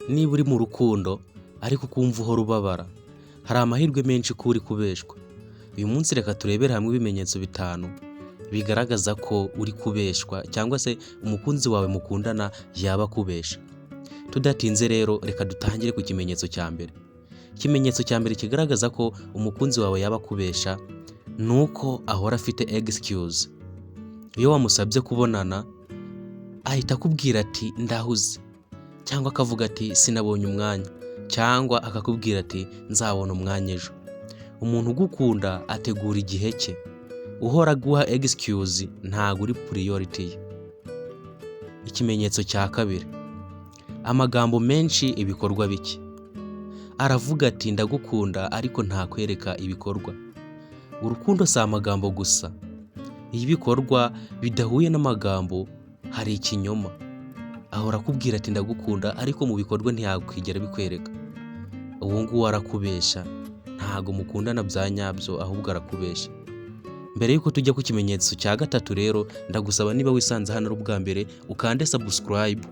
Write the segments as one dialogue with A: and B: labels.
A: Niba uri mu rukundo ariko ukumva uhora ubabara, hari amahirwe menshi ko uri kubeshwa. Uyu munsi reka turebere hamwe ibimenyetso 5 bigaragaza ko uri kubeshwa cyangwa se umukunzi wawe mukundana yaba akubesha. Tudatinze rero reka dutangire ku kimenyetso cya mbere. Ikimenyetso cya mbere kigaragaza ko umukunzi wawe yaba akubesha nuko ahora afite excuse. Iyo wamusabye kubonana ahita akubwira ati ndahuze, cyangwa akavuga ati sinabonye umwanya, cyangwa akakubwira ati nzabona umwanya ejo. Umuntu ugukunda ategura igihe cye, uhora aguha excuse ntago uri priority ye. Ikimenyetso cya kabiri, amagambo menshi ibikorwa bike. Aravuga ati ndagukunda ariko ntakwereka ibikorwa. Urukundo si amagambo gusa, iyo ibikorwa bidahuye n'amagambo hari ikinyoma. Ahora akubwira ati ndagukunda ariko mu bikorwa ntiyakwigera bikwereka. Uwo nguwo arakubesha, ntago mukundana bya nyabyo, ahubwo arakubesha. Mbere yuko tujya ku kimenyetso cya gatatu rero, ndagusaba niba wisanze hano ari ubwa mbere ukande subscribe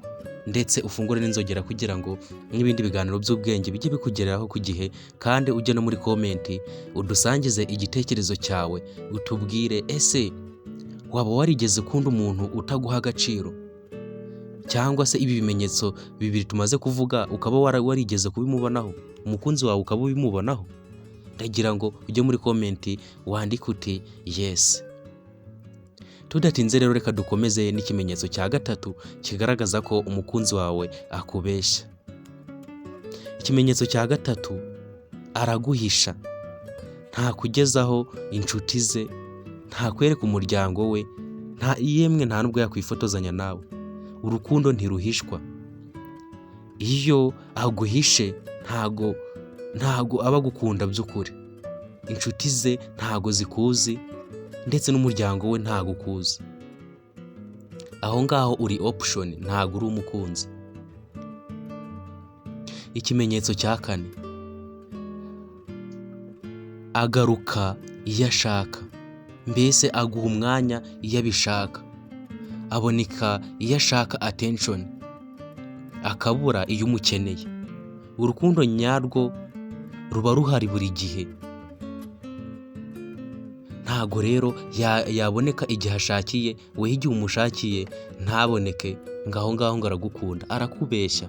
A: ndetse ufungure n'inzogera kugira ngo n'ibindi biganiro by'ubwenge bijye bikugeraho ku gihe, kandi ujye no muri comment udusangize igitekerezo cyawe, utubwire ese waba warigeze ukunda umuntu utaguha agaciro, cyangwa se ibi bimenyetso bibiri tumaze kuvuga ukaba warigeze kubimubonaho, umukunzi wawe ukaba ubimubonaho. Ndagira ngo ujye muri comment wandike uti yes. Tudatinze rero reka dukomeze n'ikimenyetso cya gatatu kigaragaza ko umukunzi wawe akubeshya. Ikimenyetso cya gatatu, araguhisha, nta kugezaho inshuti ze, nta kwereka umuryango we, nta nubwo yakwifotozanya nawe. Urukundo ntiruhishwa. Iyo aguhishe ntago aba agukunda by'ukuri. Inshuti ze ntago zikuzi, ndetse n'umuryango we ntago ukuzi. Aho ngaho uri option, ntago uri umukunzi. Ikimenyetso cya kane, agaruka iyo ashaka, mbese aguha umwanya iyo abishaka. Aboneka iyo ashaka attention, akabura iyo umukeneye. Urukundo nyarwo ruba ruhari buri gihe. Ntago rero yaboneka igihe ashakiye, we igihe umushakiye ntaboneke, ngaho ngo aragukunda, arakubeshya.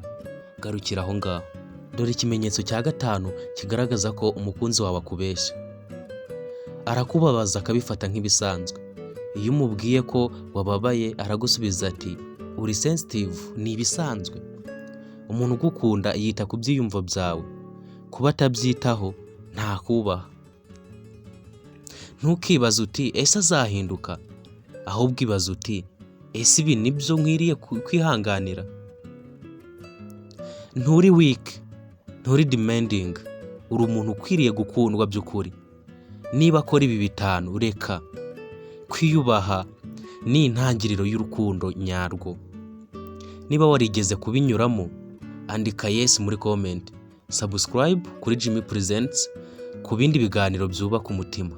A: Garukira aho ngaho. Dore ikimenyetso cya gatanu kigaragaza ko umukunzi wawe akubeshya. Arakubabaza akabifata nk'ibisanzwe. Iyo umubwiye ko wababaye aragusubiza ati uri sensitive, ni ibisanzwe. Umuntu ugukunda yita ku byiyumvo byawe, kuba atabyitaho ntakubaha. Ntukibaze uti ese azahinduka, ahubwo ibaze uti ese ibi nibyo nkwiriye kwihanganira. Nturi weak, nturi demanding, uri umuntu ukwiriye gukundwa by'ukuri. Niba akora ibi 5 reka. Kwiyubaha ni intangiriro y'urukundo nyarwo. Niba warigeze kubinyuramo, andika yes muri comment. Subscribe kuri Jimmy Presents ku bindi biganiro byubaka umutima.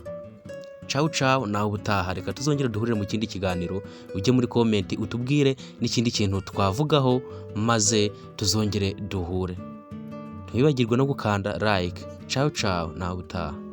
A: Ciao nawe ubutaha. Reka tuzongera duhurire mu kindi kiganiro, ujye muri comment utubwire n'ikindi kintu twavugaho, maze tuzongere duhure. Ntibibagirwe no gukanda like. Ciao nawe ubutaha.